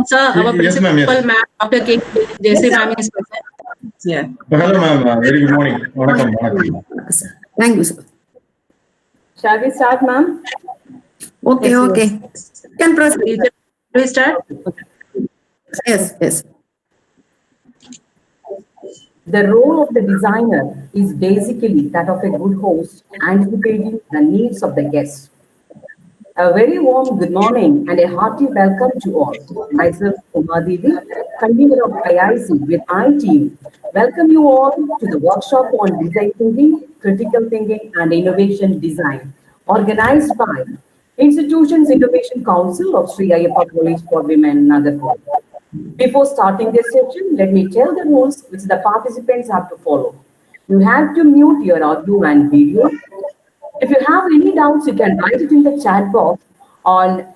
Sir, our Yes, ma'am. principal, Yes. ma'am, Dr. K. Jesse, ma'am is present. Yeah. Hello, ma'am. Very good morning. Vanakkam, vanakkam. Thank you, sir. Shall we start, ma'am? Okay, Yes, okay. yes. Can proceed. Teacher, do we start? Yes, yes. The role of the designer is basically that of a good host, anticipating the needs of the guest. A very warm good morning and a hearty welcome to all. Myself, Uma Devi, convener of IIC with I team, welcome you all to the workshop on design thinking, critical thinking, and innovation design, organized by Institutions Innovation Council of SREE AYYAPPA College for Women, Nagarkot. Before starting this session, let me tell the rules which the participants have to follow. You have to mute your audio and video. If you have any doubts, you can write it in the chat box and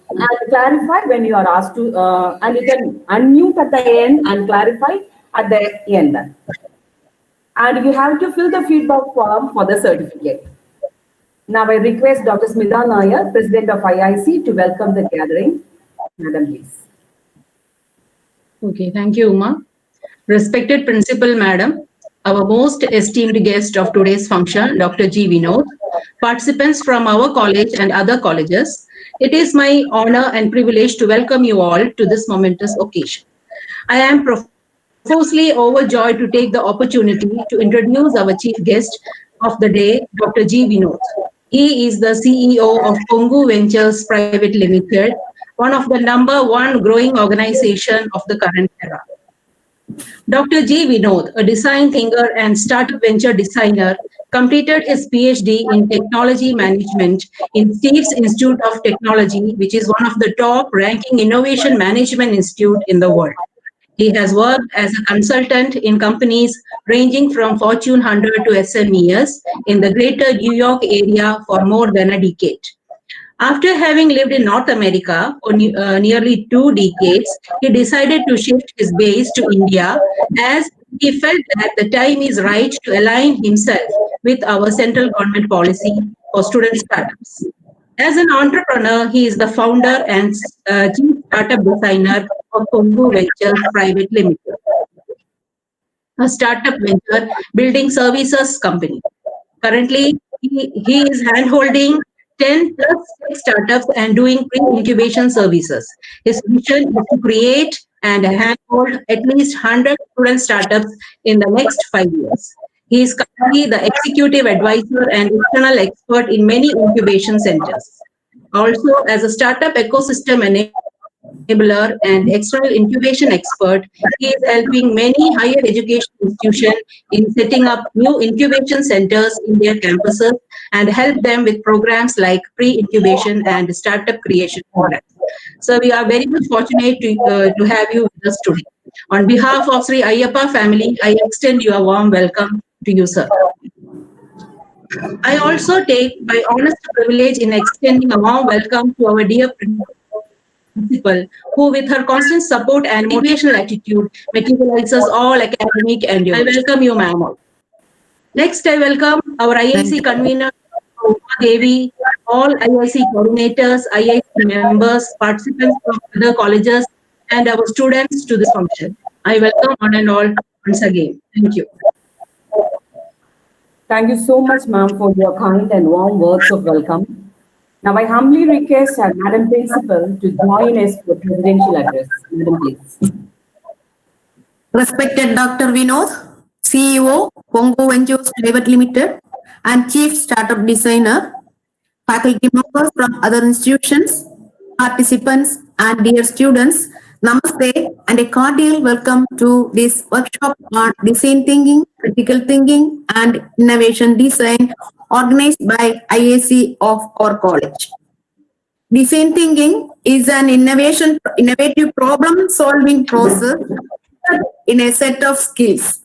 clarify when you are asked to, and you can unmute at the end and clarify at the end. And you have to fill the feedback form for the certificate. Now I request Dr. Smitha Nair, President of IIC, to welcome the gathering. Madam, please. Okay, thank you, Uma. Respected Principal Madam, our most esteemed guest of today's function, Dr. G. Vinod, participants from our college and other colleges, it is my honor and privilege to welcome you all to this momentous occasion. I am profusely overjoyed to take the opportunity to introduce our chief guest of the day, Dr. G. Vinod. He is the CEO of Pongu Ventures Private Limited, one of the #1 growing organization of the current era. Dr. G. Vinod, a design thinker and startup venture designer, completed his PhD in technology management in Steve's Institute of Technology, which is one of the top-ranking innovation management institute in the world. He has worked as a consultant in companies ranging from Fortune 100 to SMEs in the greater New York area for more than a decade. After having lived in North America for nearly 2 decades, he decided to shift his base to India as he felt that the time is right to align himself with our central government policy for student startups. As an entrepreneur, he is the founder and chief startup designer of Pongu Ventures Private Limited, a startup venture building services company. Currently, he is handholding 10 plus startups and doing pre-incubation services. His mission is to create and handhold at least 100 student startups in the next 5 years. He is currently the executive advisor and external expert in many incubation centers. Also, as a startup ecosystem enabler and external incubation expert, he is helping many higher education institutions in setting up new incubation centers in their campuses and help them with programs like pre-incubation and startup creation programs. So we are very much fortunate to have you with us today. On behalf of SREE AYYAPPA family, I extend you a warm welcome to you, sir. I also take my honest privilege in extending a warm welcome to our dear principal, who with her constant support and motivational attitude materializes all academic endeavors. I welcome you, ma'am. Next, I welcome our IIC convener, Devi, all IIC coordinators, IIC members, participants from other colleges, and our students to this function. I welcome one and all once again. Thank you. Thank you so much, ma'am, for your kind and warm words of welcome. Now, I humbly request our Madam Principal to join us for presidential address. Madam, please. Respected Dr. Vinod, CEO, Pongu Ventures Private Limited, and Chief Startup Designer, faculty members from other institutions, participants, and dear students, Namaste and a cordial welcome to this workshop on design thinking, critical thinking, and innovation design organized by IAC of our college. Design thinking is an innovative problem-solving process in a set of skills.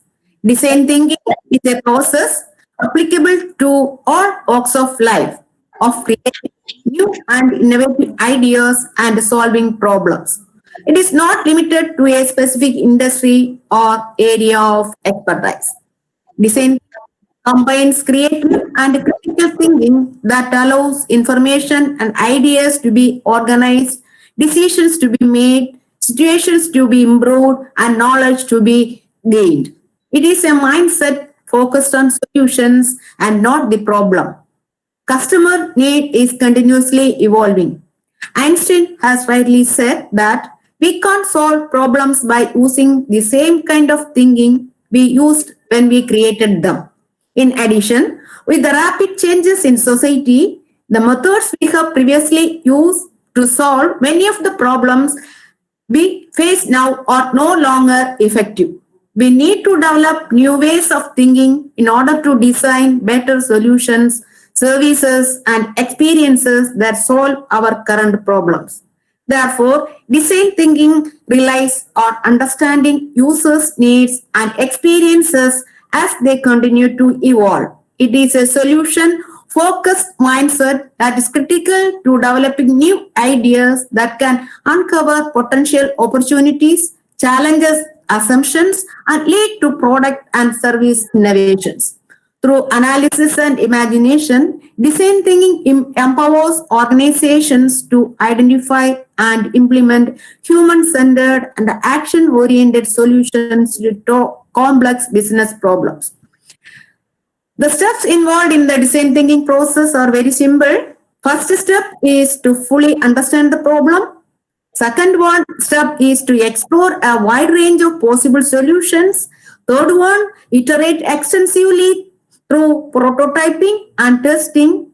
Design thinking is a process applicable to all walks of life of creating new and innovative ideas and solving problems. It is not limited to a specific industry or area of expertise. Design combines creative and critical thinking that allows information and ideas to be organized, decisions to be made, situations to be improved, and knowledge to be gained. It is a mindset focused on solutions and not the problem. Customer need is continuously evolving. Einstein has rightly said that we can't solve problems by using the same kind of thinking we used when we created them. In addition, with the rapid changes in society, the methods we have previously used to solve many of the problems we face now are no longer effective. We need to develop new ways of thinking in order to design better solutions, services, and experiences that solve our current problems. Therefore, design thinking relies on understanding users' needs and experiences as they continue to evolve. It is a solution focused mindset that is critical to developing new ideas that can uncover potential opportunities, challenges assumptions, and lead to product and service innovations. Through analysis and imagination, design thinking empowers organizations to identify and implement human centered and action oriented solutions to complex business problems. The steps involved in the design thinking process are very simple. First step is to fully understand the problem. Second one step is to explore a wide range of possible solutions. Third one, iterate extensively through prototyping and testing.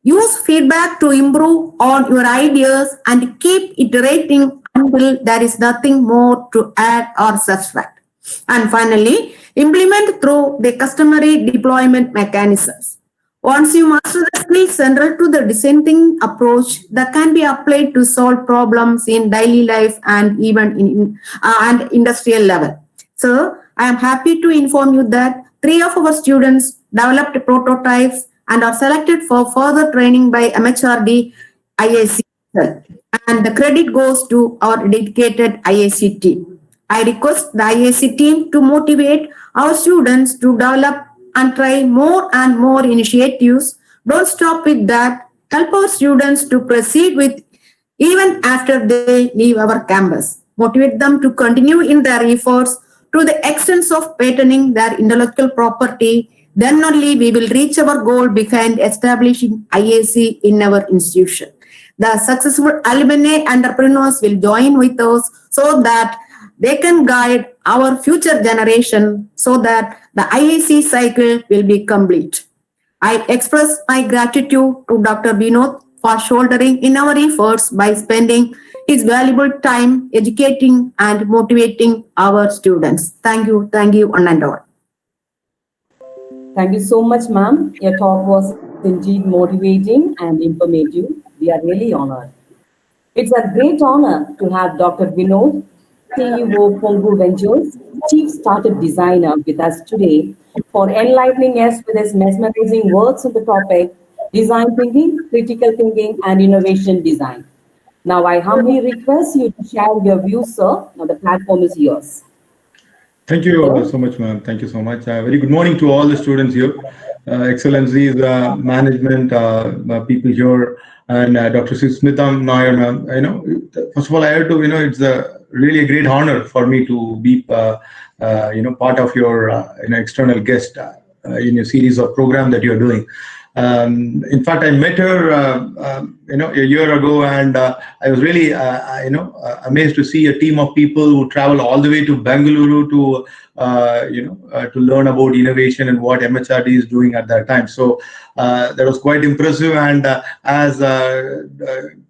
Use feedback to improve on your ideas and keep iterating until there is nothing more to add or subtract. And finally, implement through the customary deployment mechanisms. Once you master the skills central to the design thinking approach that can be applied to solve problems in daily life and even in and industrial level. So I am happy to inform you that 3 of our students developed prototypes and are selected for further training by MHRD IAC. And the credit goes to our dedicated IAC team. I request the IAC team to motivate our students to develop and try more and more initiatives. Don't stop with that. Help our students to proceed with even after they leave our campus. Motivate them to continue in their efforts to the extent of patenting their intellectual property. Then only we will reach our goal behind establishing IAC in our institution. The successful alumni entrepreneurs will join with us so that they can guide our future generation so that the IAC cycle will be complete. I express my gratitude to Dr. Vinod for shouldering in our efforts by spending his valuable time educating and motivating our students. Thank you, one and all. Thank you so much, ma'am. Your talk was indeed motivating and informative. We are really honored. It's a great honor to have Dr. Vinod, CEO Pongu Ventures, Chief Startup Designer, with us today for enlightening us with his mesmerizing words on the topic design thinking, critical thinking, and innovation design. Now, I humbly request you to share your views, sir. Now, the platform is yours. Thank you so much, ma'am. Thank you so much. Very good morning to all the students here, excellencies, management, people here, and Dr. Smitha, ma'am. First of all, I have to, it's really a great honor for me to be, part of your, external guest in a series of program that you're doing. In fact, I met her, a year ago, and I was really, amazed to see a team of people who travel all the way to Bengaluru to learn about innovation and what MHRD is doing at that time. So that was quite impressive. And as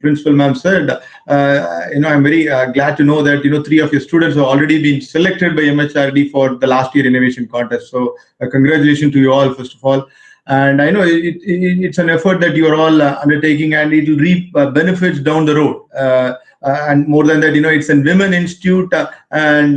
Principal Ma'am said, I'm very glad to know that 3 of your students have already been selected by MHRD for the last year innovation contest. So congratulations to you all, first of all. And I know it's an effort that you are all undertaking, and it will reap benefits down the road. And more than that, it's a women institute, and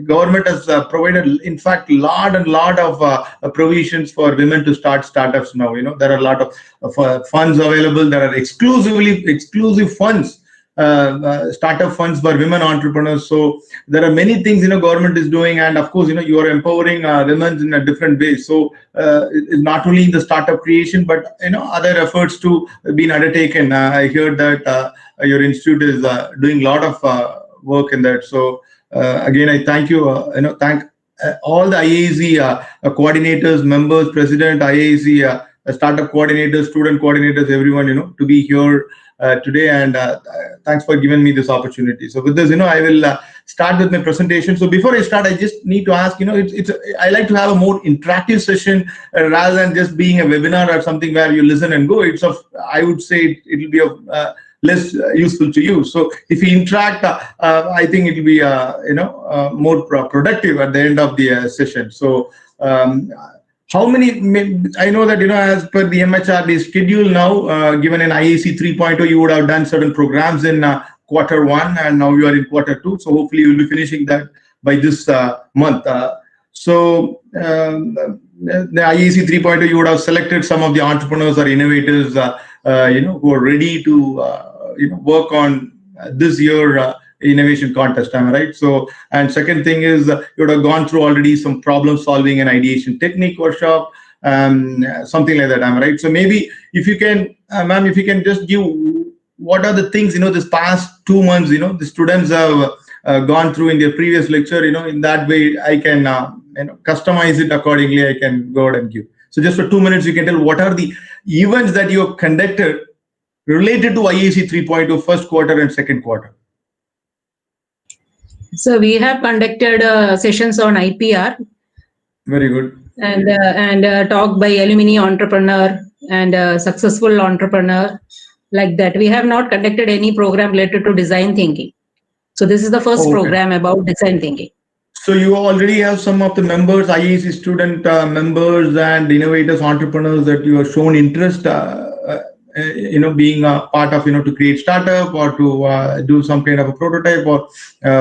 government has provided, in fact, lot of provisions for women to start startups now. There are a lot of funds available. There are exclusive funds startup funds for women entrepreneurs. So there are many things government is doing, and of course you are empowering women in a different way. So it's not only in the startup creation, but other efforts to being undertaken. I heard that your institute is doing a lot of work in that. So again, I thank you. Thank all the IAC coordinators, members, president, IAC startup coordinators, student coordinators, everyone to be here today, and thanks for giving me this opportunity. So with this, I will start with my presentation. So before I start, I just need to ask, I like to have a more interactive session rather than just being a webinar or something where you listen and go. I would say it will be of less useful to you. So if you interact, I think it will be more productive at the end of the session. So how many? I know that as per the MHRD schedule now, given an IAC 3.0, you would have done certain programs in Q1, and now you are in Q2. So hopefully you will be finishing that by this month. So the IAC 3.0, you would have selected some of the entrepreneurs or innovators, who are ready to work on this year innovation contest. Am I right? So, and second thing is you would have gone through already some problem solving and ideation technique workshop, something like that. Am I right? So maybe if you can, ma'am, if you can just give what are the things this past 2 months the students have gone through in their previous lecture. In that way I can customize it accordingly. I can go ahead and give. So just for 2 minutes, you can tell what are the events that you have conducted related to IAC 3.0 first quarter and second quarter. So we have conducted sessions on IPR. Very good. And talk by alumni entrepreneur and successful entrepreneur, like that. We have not conducted any program related to design thinking. So this is the first program about design thinking. So you already have some of the members, IAC student members and innovators, entrepreneurs that you have shown interest, being a part of, to create startup or to do some kind of a prototype or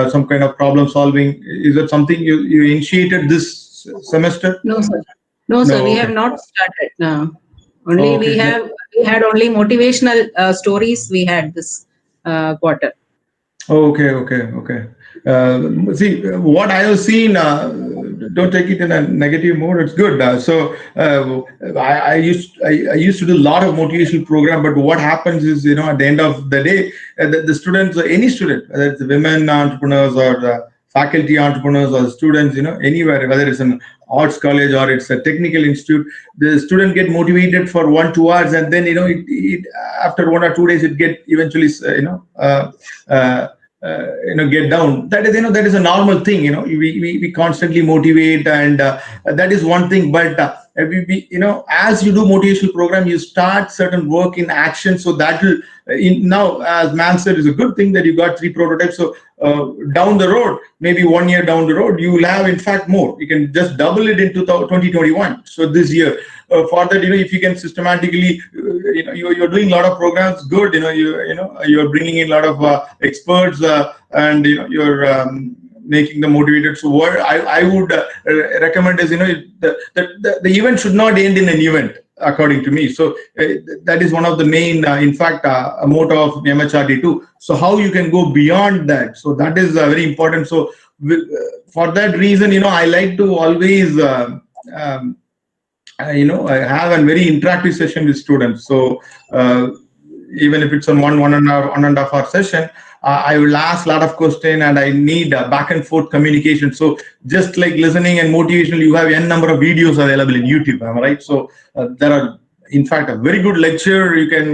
some kind of problem solving. Is that something you initiated this semester? No, sir. No, sir. We have not started. No. Only we had only motivational stories. We had this quarter. Okay. See, what I have seen, don't take it in a negative mode. It's good. I used to do a lot of motivational program, but what happens is, at the end of the day, the students, any student, whether it's women entrepreneurs or faculty entrepreneurs or students, anywhere, whether it's an arts college or it's a technical institute, the student get motivated for 1-2 hours, and then after 1 or 2 days it get eventually get down. That is a normal thing. We constantly motivate, and that is one thing. But as you do motivational program, you start certain work in action. So that will now, as ma'am said, is a good thing that you got 3 prototypes. So down the road, maybe 1 year down the road, you will have in fact more. You can just double it into 2021. So this year, for that, if you can systematically, you're doing a lot of programs. Good, you're bringing in a lot of experts, and you're making them motivated. So what I would recommend is, the event should not end in an event, according to me. So that is one of the main, in fact, a motto of MHRD too. So how you can go beyond that. So that is very important. So for that reason, I like to always, I have a very interactive session with students. So even if it's on one and a half hour session, I will ask a lot of questions, and I need back and forth communication. So just like listening and motivational, you have n number of videos available in YouTube, am I right? So there are, in fact, a very good lecture you can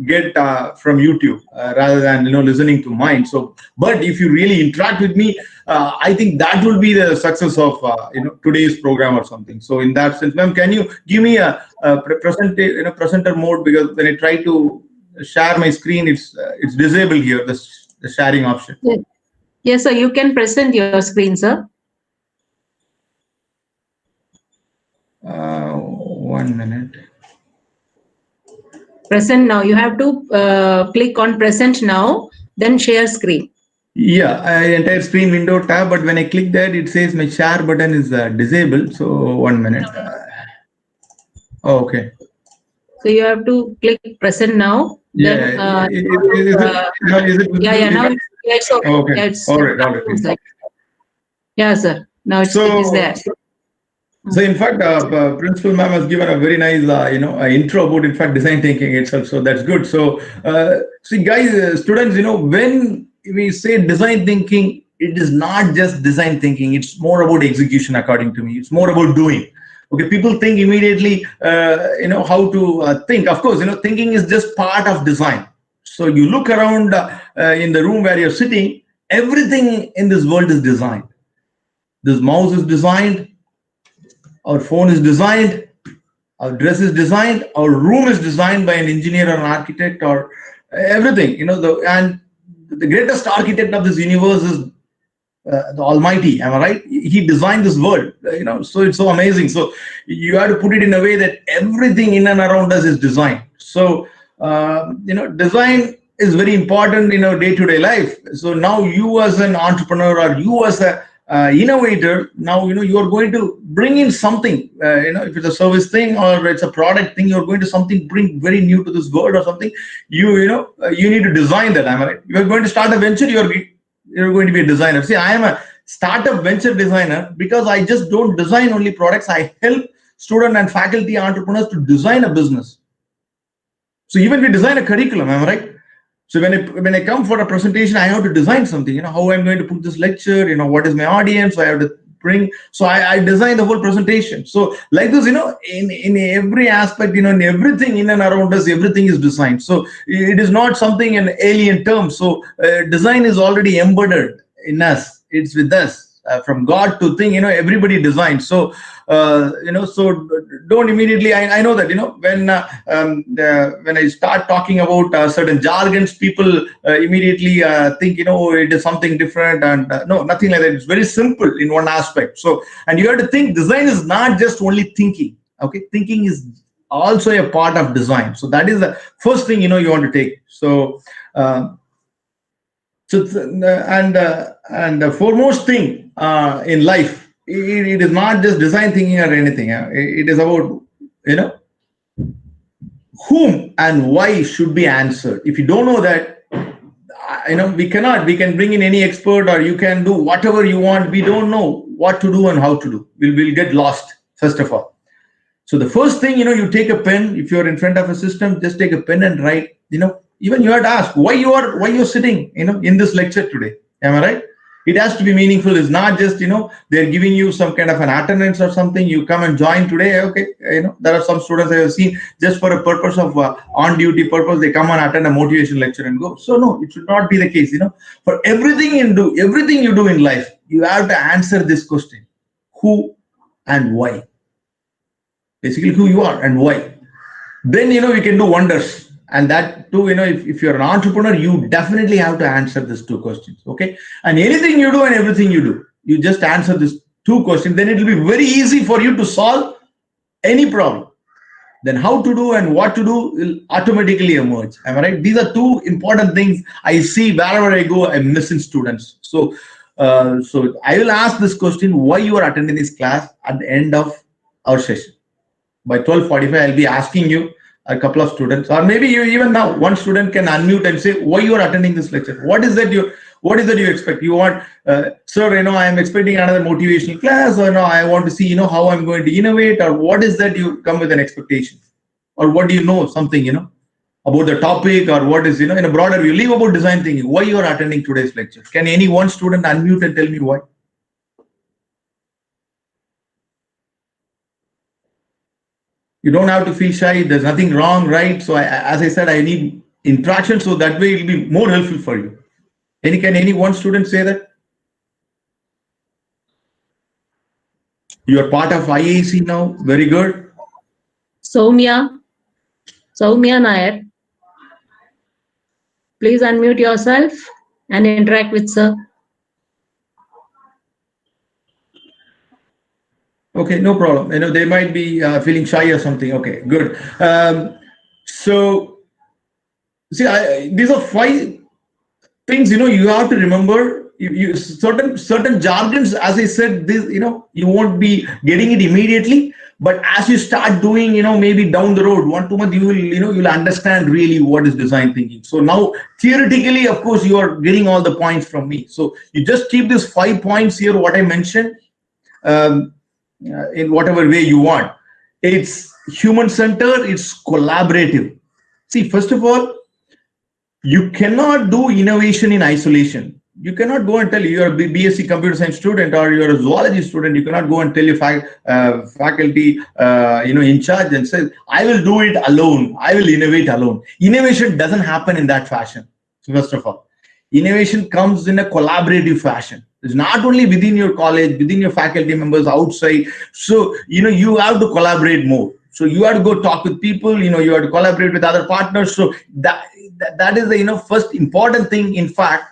get from YouTube rather than listening to mine. So, but if you really interact with me, I think that will be the success of today's program or something. So in that sense, ma'am, can you give me a presenter mode, because when I try to share my screen, it's disabled here, the sharing option. Yes, sir. You can present your screen, sir. 1 minute. Present now. You have to click on present now, then share screen. Yeah, entire screen window tab, but when I click that, it says my share button is disabled. So 1 minute. Okay. So you have to click present now, Then, is it yeah, yeah, now it's okay. okay. Yeah, it's, All right. yeah, sir. Now it is there. So in fact, Principal Ma'am has given a very nice, intro about in fact design thinking itself. So that's good. So see, guys, students, when we say design thinking, it is not just design thinking. It's more about execution, according to me. It's more about doing. Okay, people think immediately, how to think. Of course, thinking is just part of design. So you look around in the room where you're sitting. Everything in this world is designed. This mouse is designed. Our phone is designed, our dress is designed, our room is designed by an engineer or an architect or everything. And the greatest architect of this universe is the Almighty. Am I right? He designed this world. So it's so amazing. So you have to put it in a way that everything in and around us is designed. So design is very important in our day-to-day life. So now you as an entrepreneur or you as a innovator, now you are going to bring in something. If it's a service thing or it's a product thing, you're going to bring very new to this world or something. You need to design that. Am I right? You're going to start a venture. You're going to be a designer. See, I am a startup venture designer because I just don't design only products. I help student and faculty entrepreneurs to design a business. So even we design a curriculum. Am I right? So when I come for a presentation, I have to design something, how I'm going to put this lecture, what is my audience, I have to bring. So I design the whole presentation. So like this, in every aspect, in everything in and around us, everything is designed. So it is not something an alien term. So design is already embedded in us. It's with us. From God to thing, everybody designs. So, so don't immediately. I know that when I start talking about certain jargons, people immediately think it is something different, and no, nothing like that. It's very simple in one aspect. So, and you have to think design is not just only thinking. Okay, thinking is also a part of design. So that is the first thing you want to take. So. And the foremost thing in life, it is not just design thinking or anything. It is about whom and why should be answered. If you don't know that, we can bring in any expert or you can do whatever you want. We don't know what to do and how to do. We'll get lost first of all. So the first thing, you take a pen. If you're in front of a system, just take a pen and write. Even you have to ask why you're sitting, in this lecture today. Am I right? It has to be meaningful. It's not just, they're giving you some kind of an attendance or something. You come and join today. Okay. There are some students I have seen just for a purpose of on-duty purpose. They come and attend a motivation lecture and go. So no, it should not be the case. For everything you do in life, you have to answer this question: who and why. Basically, who you are and why. Then we can do wonders. And that too, if you're an entrepreneur, you definitely have to answer these two questions. Okay. And anything you do and everything you do, you just answer these two questions. Then it will be very easy for you to solve any problem. Then how to do and what to do will automatically emerge. Am I right? These are two important things I see wherever I go. I'm missing students. So I will ask this question: why you are attending this class at the end of our session. By 12:45, I'll be asking you a couple of students, or maybe you even now one student can unmute and say why you are attending this lecture. What is that you expect? You want, sir, I am expecting another motivational class, or no, I want to see, how I'm going to innovate, or what is that you come with an expectation, or what do you know something, about the topic, or what is, in a broader view, leave about design thinking. Why you are attending today's lecture? Can any one student unmute and tell me why? You don't have to feel shy. There's nothing wrong, right? So as I said, I need interaction, so that way it'll be more helpful for you. Can any one student say that? You are part of IAC now. Very good. Soumya Nair. Please unmute yourself and interact with sir. Okay, no problem. They might be feeling shy or something. Okay, good. So, see, these are 5 things, you have to remember. Certain jargons, as I said, this, you won't be getting it immediately. But as you start doing, maybe down the road, 1 2 months, you'll understand really what is design thinking. So now theoretically, of course, you are getting all the points from me. So you just keep these 5 points here, what I mentioned, in whatever way you want. It's human centered, it's collaborative. See, first of all, you cannot do innovation in isolation. You cannot go and tell you're a BSc computer science student or you're a zoology student. You cannot go and tell your faculty, in charge and say, I will do it alone. I will innovate alone. Innovation doesn't happen in that fashion. So first of all, innovation comes in a collaborative fashion. It's not only within your college, within your faculty members, outside. So, you have to collaborate more. So you have to go talk with people, you have to collaborate with other partners. So that is the, first important thing, in fact,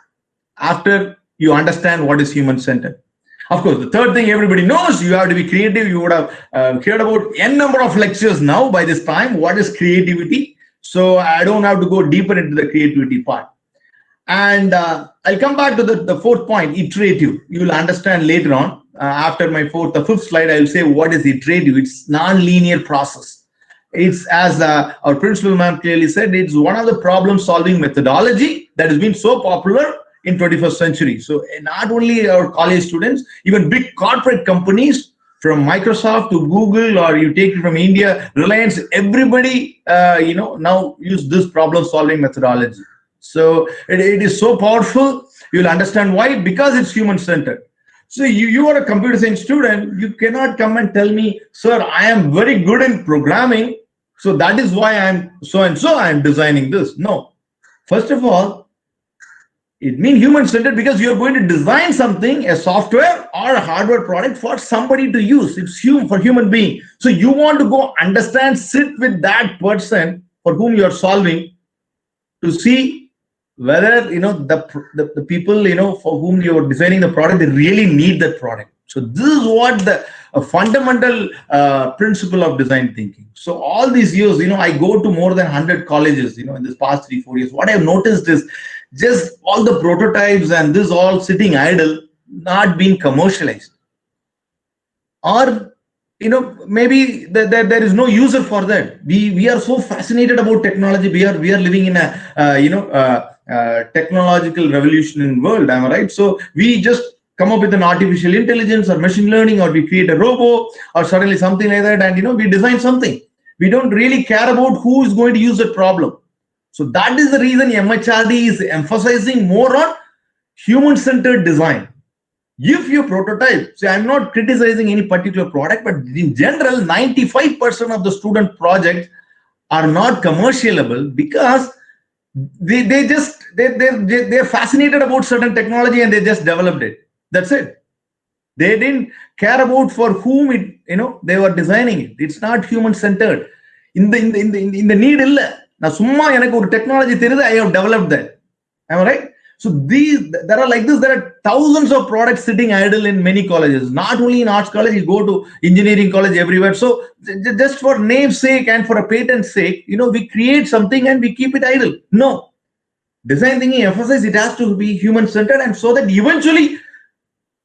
after you understand what is human-centered. Of course, the third thing everybody knows, you have to be creative. You would have heard about n number of lectures now by this time. What is creativity? So I don't have to go deeper into the creativity part. And I'll come back to the fourth point, iterative. You will understand later on. After my fifth slide, I will say what is iterative. It's non-linear process. It's, as our principal ma'am clearly said, it's one of the problem-solving methodology that has been so popular in 21st century. So not only our college students, even big corporate companies from Microsoft to Google, or you take it from India, Reliance, everybody, now use this problem-solving methodology. So it is so powerful. You'll understand why, because it's human-centered. So you are a computer science student, you cannot come and tell me, sir, I am very good in programming, so that is why I'm so-and-so, I'm designing this. No. First of all, it means human-centered because you're going to design something, a software or a hardware product for somebody to use. It's for human being. So you want to go understand, sit with that person for whom you're solving to see whether, the people, for whom you're designing the product, they really need that product. So this is what the fundamental principle of design thinking. So all these years, I go to more than 100 colleges, in this past 3-4 years. What I've noticed is just all the prototypes and this all sitting idle, not being commercialized. Or, maybe there is no user for that. We are so fascinated about technology. We are living in a, technological revolution in the world. Am I right? So we just come up with an artificial intelligence or machine learning, or we create a robot or suddenly something like that, and we design something. We don't really care about who is going to use that problem. So that is the reason MHRD is emphasizing more on human-centered design. If you prototype, see, I'm not criticizing any particular product, but in general, 95% of the student projects are not commercialable because they're fascinated about certain technology and they just developed it. That's it. They didn't care about for whom it, they were designing it. It's not human-centered. In the need illa. Now, summa enak or technology theriyudhu, I have developed that. Am I right? So there are like this. There are thousands of products sitting idle in many colleges. Not only in arts college, you go to engineering college everywhere. So just for name's sake and for a patent's sake, we create something and we keep it idle. No. Design thinking emphasizes it has to be human-centered, and so that eventually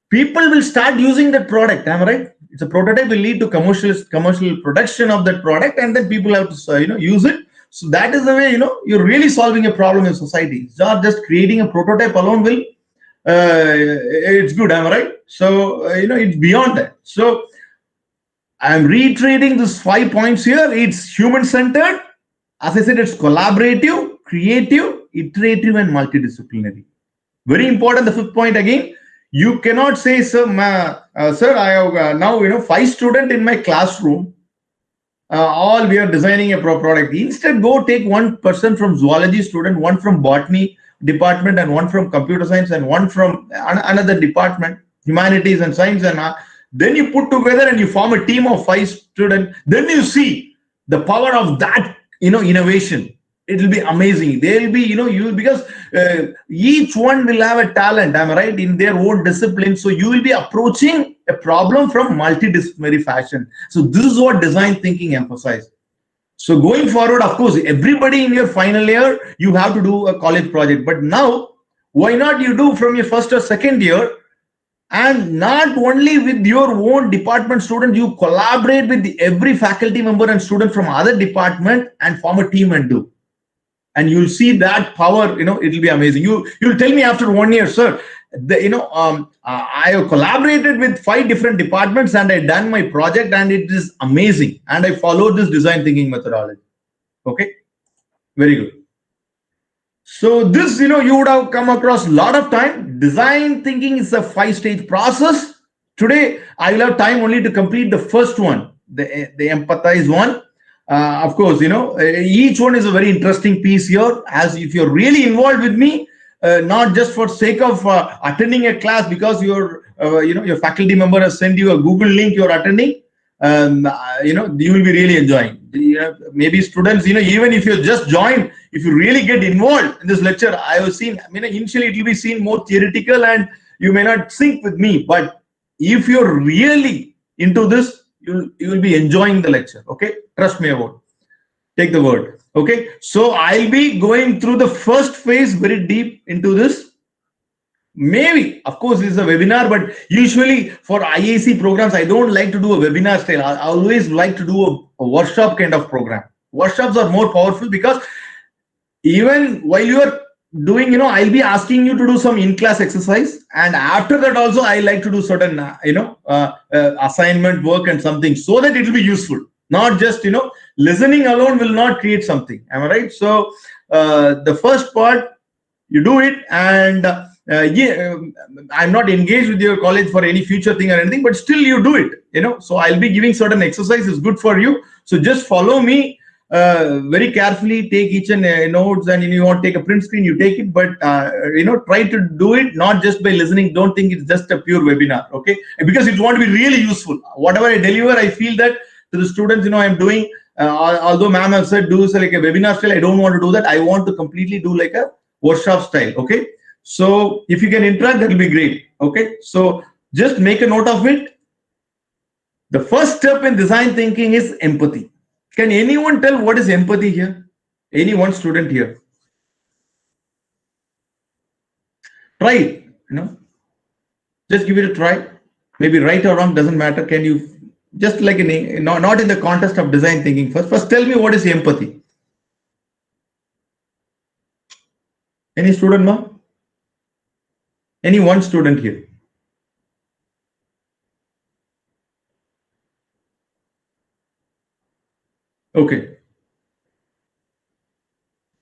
people will start using that product. Am I right? It's a prototype will lead to commercial production of that product, and then people have to use it. So that is the way you're really solving a problem in society. It's not just creating a prototype alone will it's good. Am I right? So it's beyond that. So I'm reiterating these 5 points here. It's human-centered. As I said, it's collaborative, creative, iterative, and multidisciplinary. Very important. The fifth point again. You cannot say, sir, I have now 5 students in my classroom. All we are designing a product. Instead, go take one person from zoology student, one from botany department, and one from computer science, and one from another department, humanities and science, and then you put together and you form a team of 5 students. Then you see the power of that innovation. It will be amazing. There will be because each one will have a talent, am I right, in their own discipline. So you will be approaching a problem from multidisciplinary fashion. So this is what design thinking emphasizes. So going forward, of course, everybody in your final year, you have to do a college project. But now, why not you do from your first or second year And not only with your own department students, you collaborate with every faculty member and student from other department and form a team and do. And you'll see that power, it'll be amazing. You'll tell me after 1 year, sir, I have collaborated with 5 different departments and I done my project and it is amazing. And I followed this design thinking methodology. Okay, very good. So this, you would have come across a lot of time. Design thinking is a 5-stage process. Today, I will have time only to complete the first one, the empathize one. Of course, each one is a very interesting piece here. As if you're really involved with me, not just for sake of attending a class because your faculty member has sent you a Google link you're attending, you will be really enjoying. Maybe students, even if you just join, if you really get involved in this lecture, I have seen, initially it will be seen more theoretical and you may not sync with me, but if you're really into this, you will be enjoying the lecture. Okay, trust me about it. Take the word. Okay, so I'll be going through the first phase very deep into this. Maybe, of course, this is a webinar, but usually for IAC programs, I don't like to do a webinar style. I always like to do a workshop kind of program. Workshops are more powerful because even while you are doing, I'll be asking you to do some in-class exercise, and after that also I like to do certain, assignment work and something so that it will be useful. Not just, listening alone will not create something. Am I right? So the first part, you do it, and I'm not engaged with your college for any future thing or anything, but still you do it. So I'll be giving certain exercises good for you. So just follow me very carefully, take each and notes, and you want to take a print screen, you take it, but try to do it not just by listening. Don't think it's just a pure webinar, okay? Because it won't be really useful. Whatever I deliver, I feel that to the students, I'm doing, although ma'am has said do like a webinar style, I don't want to do that. I want to completely do like a workshop style, okay? So if you can interact, that will be great, okay? So just make a note of it. The first step in design thinking is empathy. Can anyone tell what is empathy here? Any one student here? Try it, just give it a try. Maybe right or wrong, doesn't matter. Can you just like not in the context of design thinking first tell me what is empathy? Any student, ma? Any one student here? Okay.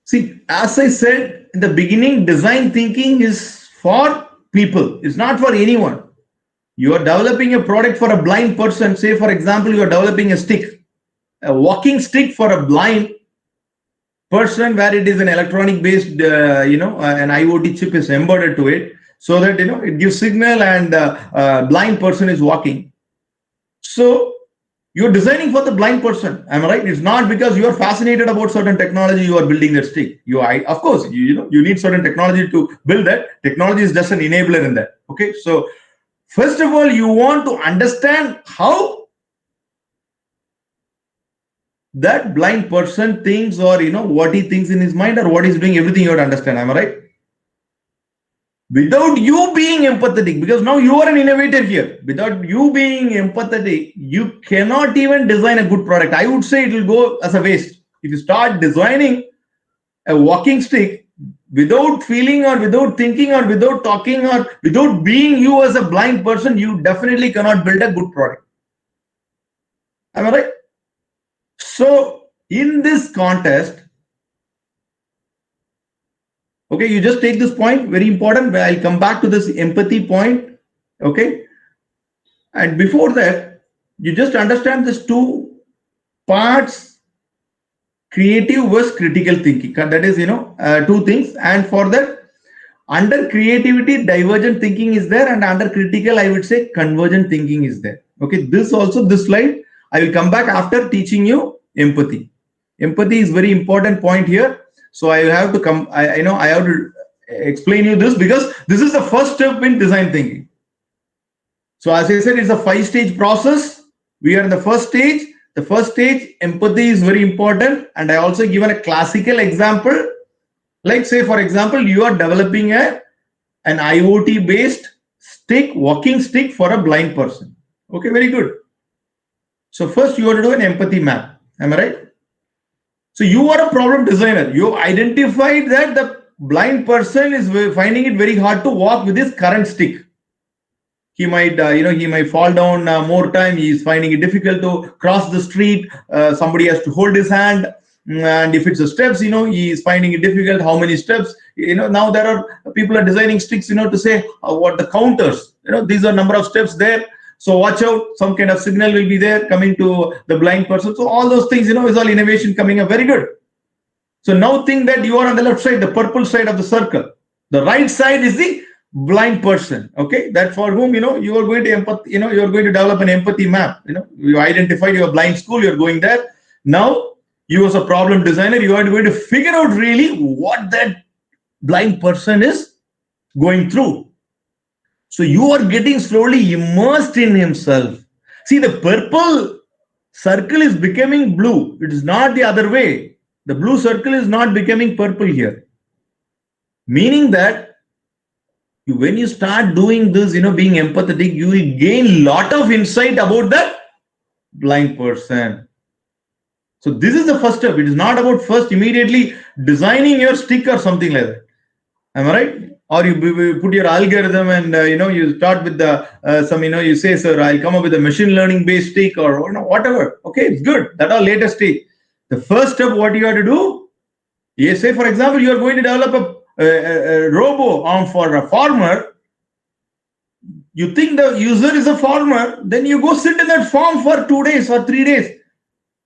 See, as I said in the beginning, design thinking is for people. It's not for anyone. You are developing a product for a blind person. Say, for example, you are developing a stick, a walking stick for a blind person, where it is an electronic based, an IoT chip is embedded to it, so that it gives signal and blind person is walking. So you're designing for the blind person. Am I right? It's not because you are fascinated about certain technology you are building that stick. Of course, you need certain technology to build that. Technology is just an enabler in that. Okay, so first of all, you want to understand how that blind person thinks, or what he thinks in his mind, or what he's doing. Everything you have to understand. Am I right? Without you being empathetic, because now you are an innovator here, without you being empathetic, you cannot even design a good product. I would say it will go as a waste. If you start designing a walking stick without feeling, or without thinking, or without talking, or without being you as a blind person, you definitely cannot build a good product. Am I right? So in this contest, okay, you just take this point, very important. I'll come back to this empathy point. Okay. And before that, you just understand these two parts, creative versus critical thinking. That is, two things. And for that, under creativity, divergent thinking is there. And under critical, I would say convergent thinking is there. Okay. This slide, I will come back after teaching you empathy. Empathy is very important point here. So I have to come, I have to explain you this, because this is the first step in design thinking. So as I said, it's a 5-stage process. We are in the first stage. The first stage, empathy, is very important. And I also given a classical example. Like, say, for example, you are developing an IoT based stick, walking stick for a blind person. Okay, very good. So first you have to do an empathy map. Am I right? So you are a problem designer. You identified that the blind person is finding it very hard to walk with his current stick. He might, he might fall down more time. He is finding it difficult to cross the street. Somebody has to hold his hand. And if it's a steps, he is finding it difficult. How many steps? Now there are people are designing sticks, to say what the counters. These are number of steps there. So watch out. Some kind of signal will be there coming to the blind person. So all those things, is all innovation coming up. Very good. So now think that you are on the left side, the purple side of the circle. The right side is the blind person. Okay, that for whom you are going to empathy. You are going to develop an empathy map. You identified your blind school. You are going there. Now you as a problem designer, you are going to figure out really what that blind person is going through. So you are getting slowly immersed in himself. See, the purple circle is becoming blue. It is not the other way. The blue circle is not becoming purple here. Meaning that when you start doing this, being empathetic, you will gain a lot of insight about that blind person. So this is the first step. It is not about first immediately designing your stick or something like that. Am I right? Or you put your algorithm and you start with the you say, sir, I'll come up with a machine learning based stick or whatever. Okay, it's good. That are latest stick. The first step, what you have to do, say for example, you are going to develop a robo arm for a farmer. You think the user is a farmer, then you go sit in that farm for 2 days or 3 days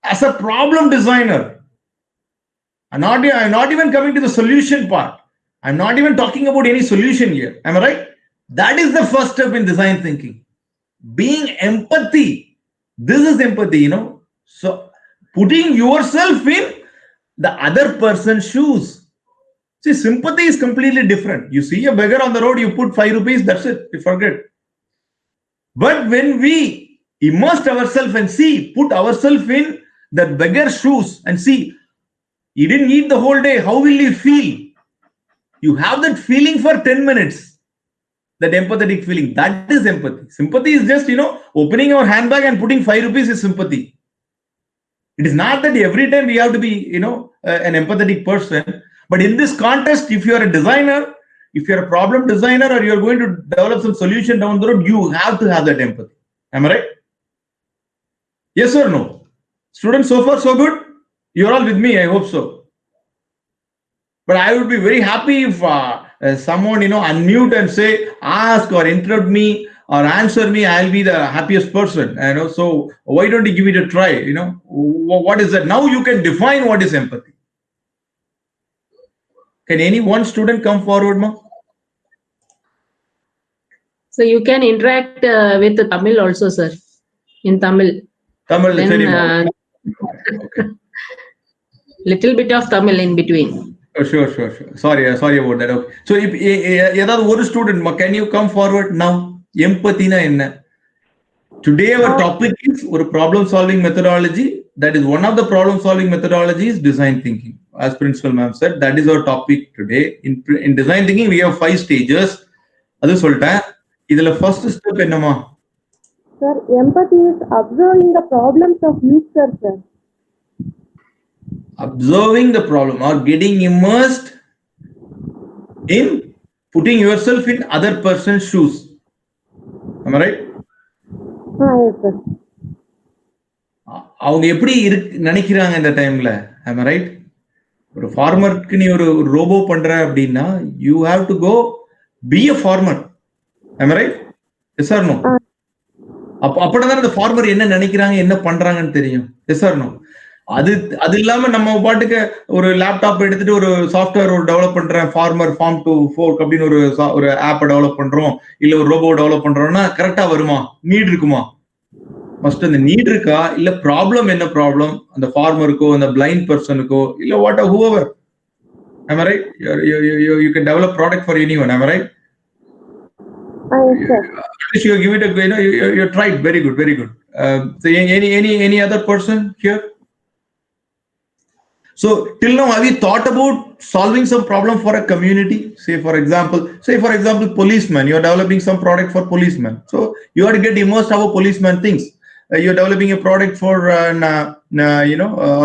as a problem designer. I'm not even coming to the solution part. I'm not even talking about any solution here. Am I right? That is the first step in design thinking. Being empathy. This is empathy, So putting yourself in the other person's shoes. See, sympathy is completely different. You see a beggar on the road, you put 5 rupees, that's it. You forget. But when we immerse ourselves and put ourselves in that beggar's shoes and see, he didn't eat the whole day. How will he feel? You have that feeling for 10 minutes. That empathetic feeling. That is empathy. Sympathy is just, opening our handbag and putting 5 rupees is sympathy. It is not that every time we have to be, an empathetic person. But in this context, if you are a designer, if you're a problem designer or you're going to develop some solution down the road, you have to have that empathy. Am I right? Yes or no? Students, so far so good? You're all with me, I hope so. But I would be very happy if someone, unmute and say, ask or interrupt me or answer me. I'll be the happiest person. So why don't you give it a try? What is that? Now you can define what is empathy. Can any one student come forward, ma? So you can interact with the Tamil also, sir. In Tamil. Tamil, then, little bit of Tamil in between. Oh, sure. Sorry about that. Okay. So if one student, can you come forward now? Empathy na enna? Today our topic is problem solving methodology. That is one of the problem solving methodologies, design thinking. As Principal Ma'am said, that is our topic today. In design thinking, we have 5 stages. That's solta. Idhula first step ennama? Sir, empathy is observing the problems of user, sir. Observing the problem or getting immersed in putting yourself in other person's shoes. Am I right? Yes, sir. அவங்க எப்படி நினைக்கிறாங்க இந்த டைம்ல? Am I right? ஒரு ஃபார்மருக்கு நீ ஒரு robot பண்ற அப்படின்னா you have to go be a farmer. Am I right? Yes or no? அப்பதான் அந்த ஃபார்மர் என்ன நினைக்கிறாங்க, என்ன பண்றாங்கன்னு தெரியும். Yes or no? அது இல்லாம நம்ம பாட்டுக்கு ஒரு லேப்டாப் எடுத்துட்டு ஒரு சாஃப்ட்வேர் டெவலப் பண்றேன், ஃபார்மர் ஃபார்ம் டு ஃபோர்க் அப்படின்னு ஒரு ஆப் டெவலப் பண்றோம், இல்ல ஒரு ரோபோ டெவலப் பண்றோம்னா கரெக்டா வருமா? நீட் இருக்குமா? ஃபர்ஸ்ட் அந்த நீட் இருக்கா, இல்ல ப்ராப்ளம் என்ன ப்ராப்ளம் அந்த ஃபார்மருக்கோ அந்த பிளைண்ட் பர்சனுக்கோ இல்ல what whoever. Am I right? You can develop product for anyone. Am I right? Yes, sir. At least you give it a you tried. Very good. So any other person here? So till now, have you thought about solving some problem for a community? Say for example, policemen. You are developing some product for policemen. So you have to get immersed how a policeman thinks. You're developing a product for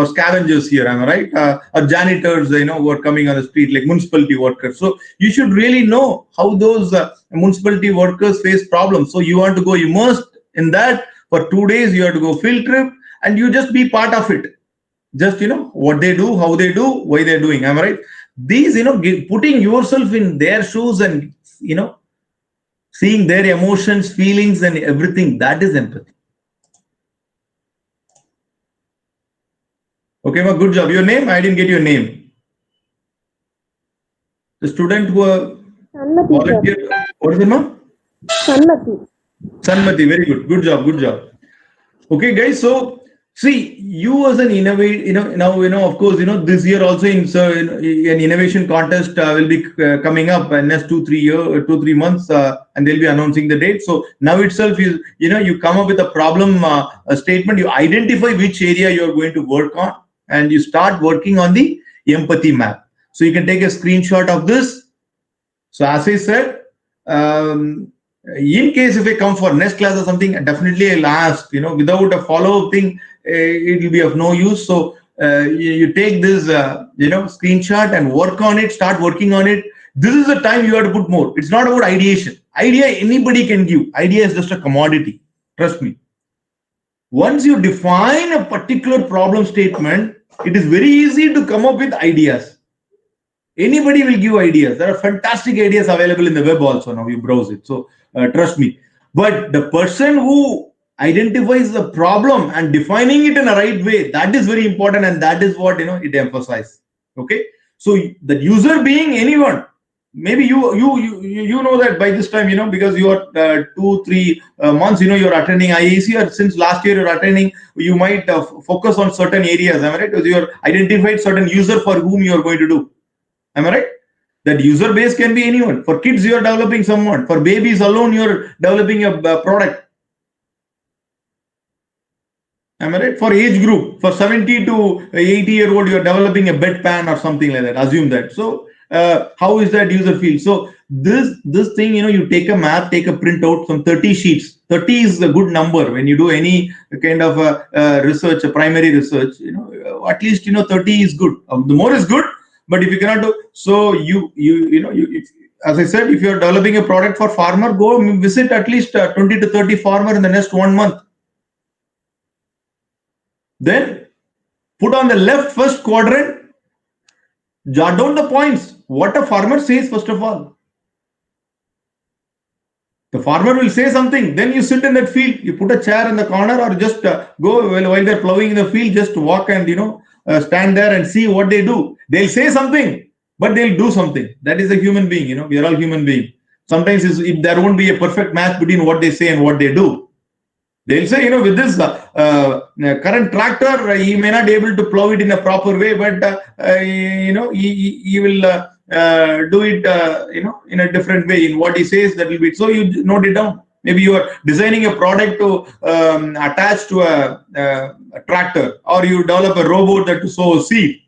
scavengers here, am I right? Or janitors, who are coming on the street, like municipality workers. So you should really know how those municipality workers face problems. So you want to go immersed in that for 2 days. You have to go field trip, and you just be part of it. Just what they do, how they do, why they're doing. Am I right? These putting yourself in their shoes and seeing their emotions, feelings, and everything, that is empathy. Okay, ma, good job. Your name? I didn't get your name. The student who volunteered. What is it, ma? Sanmati. Sanmati, very good. Good job. Good job. Okay, guys. So see, you as an innovator, now of course, this year also an innovation contest will be coming up in next 2-3 months, and they'll be announcing the date. So now itself is, you come up with a problem a statement, you identify which area you're going to work on, and you start working on the empathy map. So you can take a screenshot of this. So as I said, in case if I come for next class or something, definitely I'll ask, without a follow-up thing, it will be of no use. So you take this, screenshot and work on it, start working on it. This is the time you have to put more. It's not about ideation. Idea anybody can give. Idea is just a commodity. Trust me. Once you define a particular problem statement, it is very easy to come up with ideas. Anybody will give ideas. There are fantastic ideas available in the web also. Now you browse it. So trust me. But the person who identifies the problem and defining it in a right way, that is very important, and that is what it emphasizes. Okay. So the user being anyone, maybe you know that by this time, because you are 2-3 months, you're attending IAC, or since last year you're attending, you might focus on certain areas. Am I right? Because you're identified certain user for whom you are going to do. Am I right? That user base can be anyone. For kids, you are developing someone. For babies alone, you are developing a product. Am I right? For age group, for 70 to 80-year-old, you are developing a bedpan or something like that. Assume that. So how is that user feel? So this thing, you take a map, take a printout, some 30 sheets. 30 is a good number when you do any kind of research, a primary research. At least 30 is good. The more is good. But if you cannot do, so as I said, if you're developing a product for farmer, go visit at least 20 to 30 farmer in the next 1 month. Then put on the left first quadrant, jot down the points. What a farmer says, first of all. The farmer will say something. Then you sit in that field. You put a chair in the corner, or just go while they're plowing in the field. Just walk and stand there and see what they do. They'll say something, but they'll do something. That is a human being. We are all human beings. Sometimes if there won't be a perfect match between what they say and what they do. They'll say, with this current tractor, he may not be able to plow it in a proper way, but he will do it, in a different way. In what he says, that will be. So you note it down. Maybe you are designing a product to attach to a tractor, or you develop a robot that to sow a seed.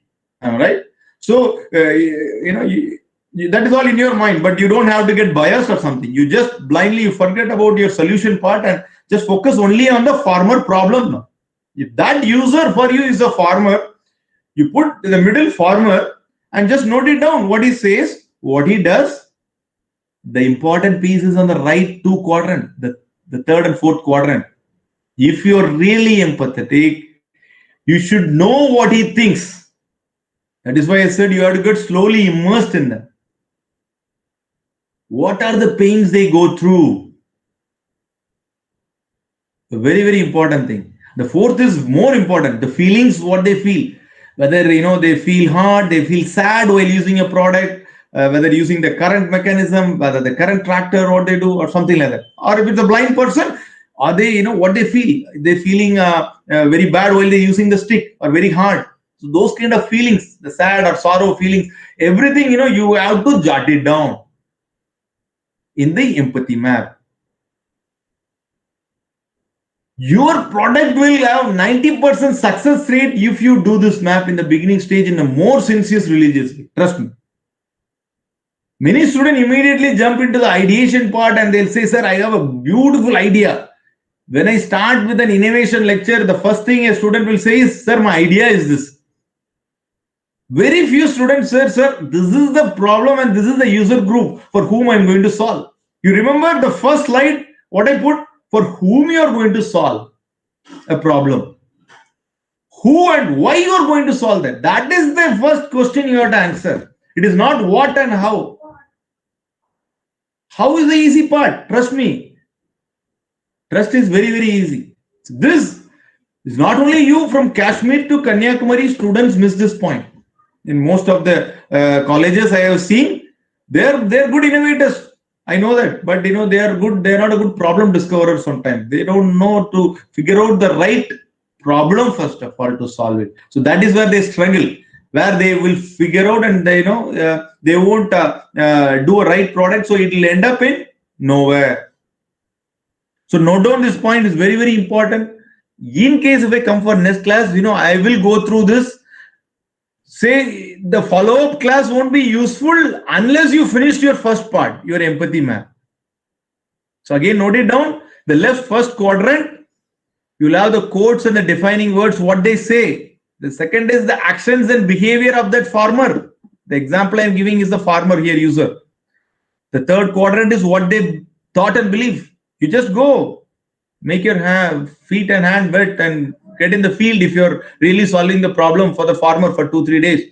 Right? So that is all in your mind, but you don't have to get biased or something. You just blindly forget about your solution part and just focus only on the farmer problem. If that user for you is a farmer, you put in the middle farmer and just note it down. What he says, what he does. The important piece is on the right 2 quadrant, the 3rd and 4th quadrant. If you're really empathetic, you should know what he thinks. That is why I said you have to get slowly immersed in them. What are the pains they go through? A very, very important thing. The 4th is more important. The feelings, what they feel. Whether, they feel hard, they feel sad while using a product, whether using the current mechanism, whether the current tractor, what they do, or something like that. Or if it's a blind person, are they, what they feel? They're feeling very bad while they're using the stick, or very hard. So those kind of feelings, the sad or sorrow feelings, everything, you have to jot it down in the empathy map. Your product will have 90% success rate if you do this map in the beginning stage in a more sincere religiously. Trust me. Many students immediately jump into the ideation part and they'll say, sir, I have a beautiful idea. When I start with an innovation lecture, the first thing a student will say is, sir, my idea is this. Very few students say, sir, this is the problem and this is the user group for whom I'm going to solve. You remember the first slide, what I put? For whom you are going to solve a problem. Who and why you are going to solve that. That is the first question you have to answer. It is not what and how. How is the easy part? Trust me. Trust is very, very easy. This is not only you, from Kashmir to Kanyakumari, students miss this point. In most of the colleges I have seen, they're good innovators. I know that, but they are good. They are not a good problem discoverer sometimes. They don't know to figure out the right problem first of all to solve it. So that is where they struggle, where they will figure out and they won't do a right product. So it will end up in nowhere. So note down this point is very, very important. In case if I come for next class, I will go through this. Say the follow-up class won't be useful unless you finished your first part, your empathy map. So again, note it down. The left first quadrant, you'll have the quotes and the defining words, what they say. The second is the actions and behavior of that farmer. The example I'm giving is the farmer here, user. The third quadrant is what they thought and believe. You just go, make your feet and hand wet and get in the field if you're really solving the problem for the farmer for 2-3 days.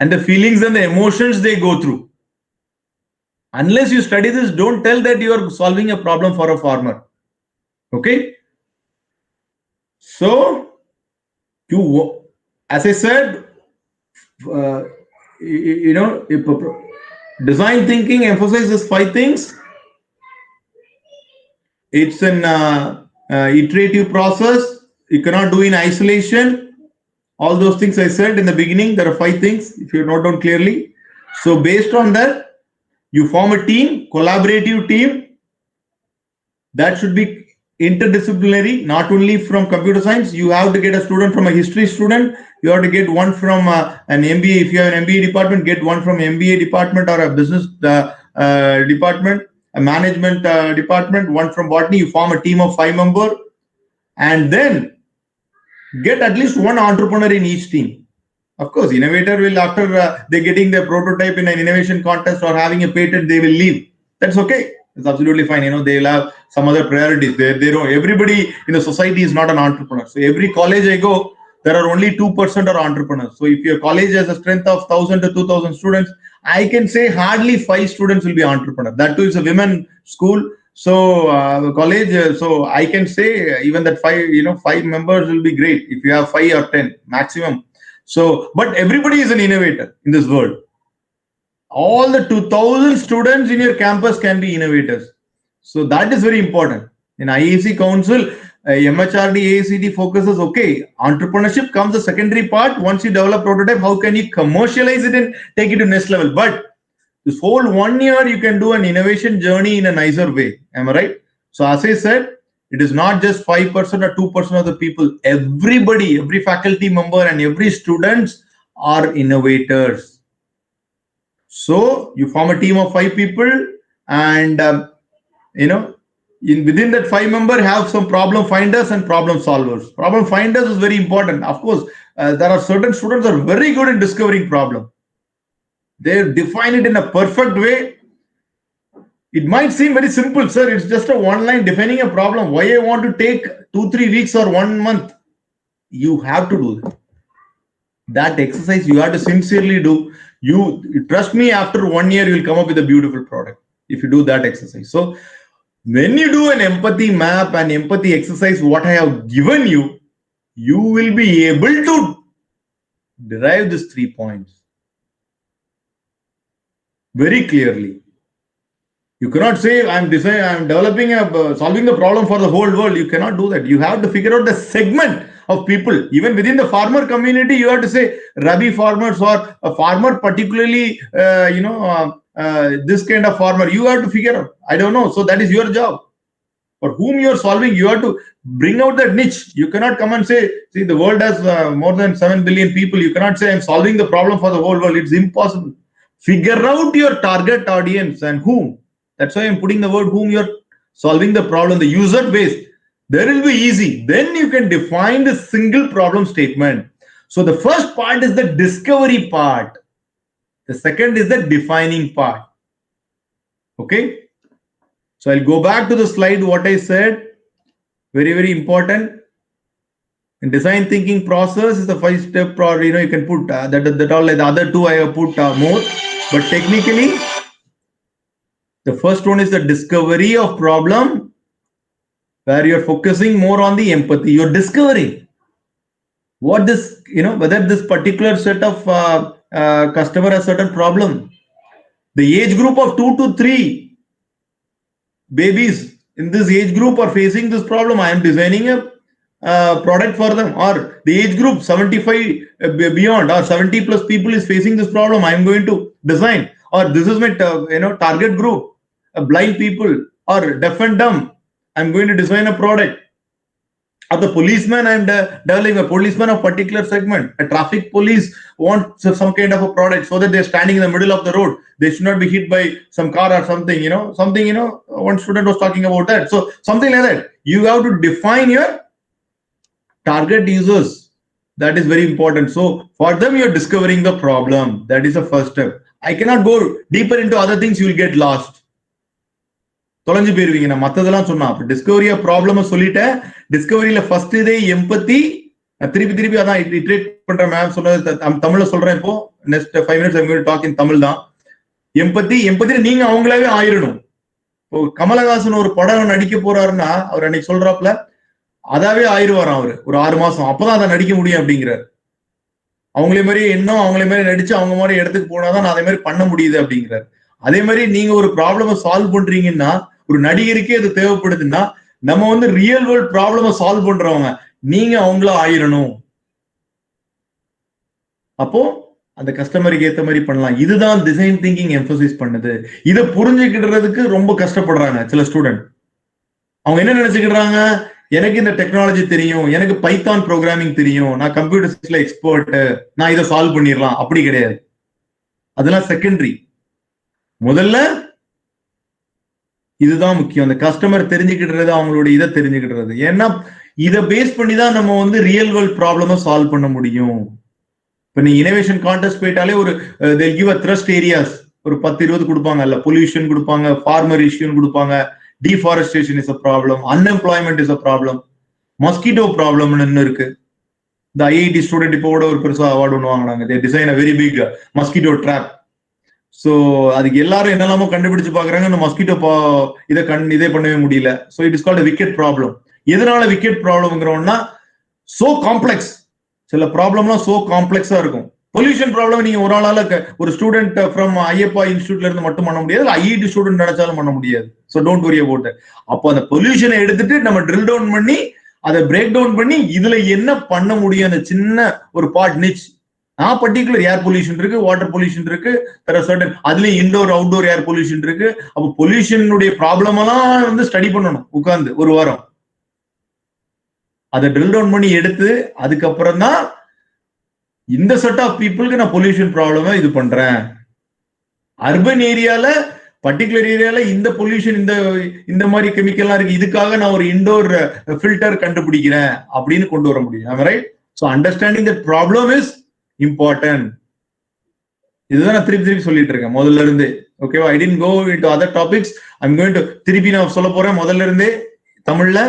And the feelings and the emotions they go through. Unless you study this, don't tell that you are solving a problem for a farmer. Okay? So, as I said, design thinking emphasizes 5 things. It's an iterative process. You cannot do in isolation. All those things I said in the beginning, there are 5 things if you note down clearly. So based on that, you form a team, collaborative team. That should be interdisciplinary, not only from computer science. You have to get a student from a history student. You have to get one from an MBA. If you have an MBA department, get one from MBA department or a business department, a management department, one from botany. You form a team of 5 members. And then get at least one entrepreneur in each team. Of course, innovator will, after they're getting their prototype in an innovation contest or having a patent, they will leave. That's okay. It's absolutely fine. They will have some other priorities. They don't. Everybody in the society is not an entrepreneur. So every college I go, there are only 2% are entrepreneurs. So if your college has a strength of 1,000 to 2,000 students, I can say hardly 5 students will be entrepreneurs. That too is a women school. So college, so I can say even that 5 members will be great if you have 5 or 10 maximum. So, but everybody is an innovator in this world. All the 2,000 students in your campus can be innovators. So that is very important. In IAC Council, MHRD, AACD focuses, okay, entrepreneurship comes the secondary part. Once you develop prototype, how can you commercialize it and take it to next level? But this whole 1 year, you can do an innovation journey in a nicer way. Am I right? So as I said, it is not just 5% or 2% of the people. Everybody, every faculty member and every students are innovators. So you form a team of 5 people and, within that 5 member have some problem finders and problem solvers. Problem finders is very important. Of course, there are certain students are very good in discovering problem. They define it in a perfect way. It might seem very simple, sir. It's just a one line defining a problem. Why I want to take 2-3 weeks or 1 month? You have to do that. That exercise you have to sincerely do. You trust me, after 1 year, you will come up with a beautiful product if you do that exercise. So when you do an empathy map and empathy exercise, what I have given you, you will be able to derive these 3 points very clearly. You cannot say I'm developing solving the problem for the whole world. You cannot do that. You have to figure out the segment of people. Even within the farmer community, you have to say Rabi farmers or a farmer particularly, this kind of farmer. You have to figure out. I don't know. So that is your job. for whom you are solving, you have to bring out that niche. You cannot come and say, see, the world has more than 7 billion people. You cannot say I'm solving the problem for the whole world. It's impossible. Figure out your target audience and whom. That's why I'm putting the word whom you're solving the problem, the user base. There will be easy. Then you can define the single problem statement. So the first part is the discovery part. The second is the defining part. Okay. So I'll go back to the slide, what I said. Very, very important. In design thinking process is the 5-step, you can put that all, like the other two I have put more. But technically, the first one is the discovery of problem, where you're focusing more on the empathy. You're discovering what this, whether this particular set of customer has certain problem. The age group of 2 to 3 babies in this age group are facing this problem. I am designing a product for them. Or the age group 75 beyond or 70 plus people is facing this problem. I am going to design. Or this is my target group, blind people or deaf and dumb. I'm going to design a product. Or the policeman, I'm developing a policeman of particular segment. A traffic police wants some kind of a product so that they're standing in the middle of the road. They should not be hit by some car or something, one student was talking about that. So something like that. You have to define your target users. That is very important. So for them, you're discovering the problem. That is the first step. I cannot go deeper into other things. You will get lost. தொலைஞ்சு போயிருவீங்க. நான் மத்ததெல்லாம் சொன்னா Discovery of problem சொல்லிட்டேன். டிஸ்கவரியில first இதே எம்பத்தி. திருப்பி அதான் iterate பண்றேன். மேம் சொன்னது தமிழ்ல சொல்றேன். இப்போ next 5 minutes I'm going to talk in Tamil தான். எம்பத்தி நீங்க அவங்களாவே ஆயிரணும். இப்போ கமலஹாசன் ஒரு படம் நடிக்க போறாருன்னா அவர் அன்னைக்கு சொல்றாப்ல அதாவே ஆயிடுவாராம் அவரு ஒரு 6 மாசம். அப்பதான் அதை நடிக்க முடியும் அப்படிங்கிறார். அவங்களே மாதிரி அவங்களே மாதிரி நடிச்சு அவங்க மாதிரி இடத்துக்கு போனாதான் நான் அதே மாதிரி பண்ண முடியுது அப்படிங்கிறார். அதே மாதிரி நீங்க ஒரு ப்ராப்ளம சால்வ் பண்றீங்கன்னா, ஒரு நடிகருக்கே அது தேவைப்படுதுன்னா, நம்ம ரியல் வேர்ல்ட் ப்ராப்ளம சால்வ் பண்றவங்க நீங்க அவங்கள ஆயிரணும். அப்போ அந்த கஸ்டமருக்கு ஏத்த மாதிரி பண்ணலாம். இதுதான் டிசைன் திங்கிங் எம்பசைஸ் பண்ணுது. இதை புரிஞ்சுக்கிடுறதுக்கு ரொம்ப கஷ்டப்படுறாங்க சில ஸ்டூடெண்ட். அவங்க என்ன நினைச்சுக்கிறாங்க, எனக்கு இந்த டெக்னாலஜி தெரியும், எனக்கு பைத்தான் ப்ரோக்ராமிங் தெரியும், நான் கம்ப்யூட்டர்ஸ்ல எக்ஸ்பர்ட், நான் இதை சால்வ் பண்ணிடலாம். அப்படி கிடையாது. அதெல்லாம் செகண்டரி. முதல்ல இதுதான் முக்கியம். அந்த கஸ்டமர் தெரிஞ்சுக்கிடுறது, அவங்களோட இதை தெரிஞ்சுக்கிடுறது. ஏன்னா இதை பேஸ் பண்ணி தான் நம்ம ரியல் வேர்ல்ட் ப்ராப்ளம சால்வ் பண்ண முடியும். இப்ப நீ இனோவேஷன் கான்டெஸ்ட் போயிட்டாலே ஒரு கிவ் அ த்ரஸ்ட் ஏரியாஸ் ஒரு 10-20 கொடுப்பாங்க. அல்ல பொல்யூஷன் கொடுப்பாங்க, ஃபார்மர் இஷ்யூன்னு கொடுப்பாங்க, deforestation is a problem, unemployment is a problem, mosquito problem ன்னு இருக்கு. இந்த IIT ஸ்டூடெண்ட் இப்போ கூட ஒரு பெருசா அவார்டு ஒன்று வாங்கினாங்க. they design a very big mosquito trap. So அதுக்கு எல்லாரும் என்னெல்லாமோ கண்டுபிடிச்சு பாக்குறாங்க. இந்த மஸ்கிட்டோ இதே பண்ணவே முடியல. So it is called wicket problem. எதனால விக்கெட் ப்ராப்ளம்ங்கிறோம்னா சோ காம்ப்ளெக்ஸ். சில ப்ராப்ளம்லாம் சோ காம்ப்ளெக்ஸா இருக்கும். பொல்யூஷன் ப்ராப்ளம் நீங்க ஒரு ஆளால ஒரு ஸ்டூடெண்ட் ஃப்ரம் ஐயப்பா இன்ஸ்டியூட்ல இருந்து மட்டும் பண்ண முடியாது. IIT ஸ்டூடெண்ட் நினைச்சாலும் பண்ண முடியாது. So don't worry about that. அப்போ அந்த பொல்யூஷனை எடுத்துட்டு நம்ம ட்ரில் டவுன் பண்ணி அதை பிரேக் டவுன் பண்ணி இதுல என்ன பண்ண முடியும், அந்த சின்ன ஒரு பார்ட் நிச். பர்டிகுலர் ஏர் பொல்யூஷன் இருக்கு, வாட்டர் பொல்யூஷன் இருக்கு, அதுலயும் இன்டோர் அவுட்டோர் ஏர் பொல்யூஷன் இருக்கு. அப்போ பொல்யூஷனுடைய ப்ராப்ளம் எல்லாம் ஸ்டடி பண்ணணும் உட்கார்ந்து ஒரு வாரம். அதை ட்ரில் டவுன் பண்ணி எடுத்து அதுக்கப்புறம் தான் இந்த செட் ஆஃப் பீப்புளுக்கு நான் பொல்யூஷன் ப்ராப்ளமா இது பண்றேன். அர்பன் ஏரியால பர்டிகுலர் ஏரியால இந்த பொல்யூஷன் இந்த மாதிரி கெமிக்கல்லாம் இருக்கு, இதுக்காக நான் ஒரு இன்டோர் ஃபில்டர் கண்டுபிடிக்கிறேன் அப்படின்னு கொண்டு வர முடியும். Right? So understanding that problem is important. இதுதான் நான் திருப்பி சொல்லிட்டு இருக்கேன் முதல்ல இருந்து. ஓகேவா? I didn't go into other topics. I am going to திருப்பி நான் சொல்ல போறேன் முதல்ல இருந்தே தமிழ்ல.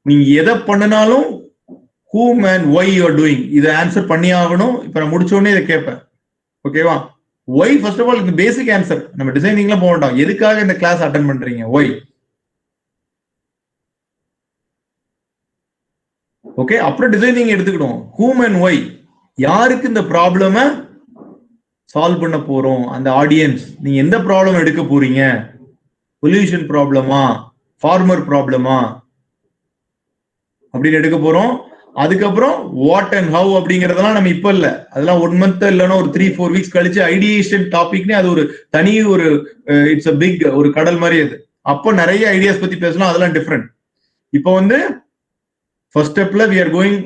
நீங்க எதை பண்ணினாலும் whom and why you are doing இதை ஆன்சர் பண்ணி ஆகணும். இப்ப நான் முடிச்ச உடனே இதை கேட்பேன். ஓகேவா? why first of all இந்த பேசிக் ஆன்சர். நம்ம டிசைனிங்ல போக வேண்டாம். எதுக்காக இந்த கிளாஸ் அட்டெண்ட் பண்றீங்க? why. ஓகே, அப்புறம் டிசைனிங் எடுத்துக்கிட்டோம். whom and why. யாருக்கு இந்த ப்ராப்ளம சால்வ் பண்ண போறோம், அந்த ஆடியன்ஸ். நீங்க எந்த ப்ராப்ளம் எடுக்க போறீங்க? பொல்யூஷன் ப்ராப்ளமா, ஃபார்மர் ப்ராப்ளமா அப்படின்னு எடுக்க போறோம். அதுக்கப்புறம் வாட் அண்ட் ஹவு அப்படிங்கறதெல்லாம் நம்ம இப்ப இல்ல, அதெல்லாம் 1 month இல்லைன்னா ஒரு 3-4 weeks கழிச்சு ஐடியேஷன் டாபிக்னே அது ஒரு தனி ஒரு இட்ஸ் அ பிக் ஒரு கடல் மாதிரி. அது அப்போ நிறைய ஐடியாஸ் பத்தி பேசலாம், அதெல்லாம் டிஃப்ரெண்ட். இப்போ வந்து ஃபர்ஸ்ட் ஸ்டெப்ல we are going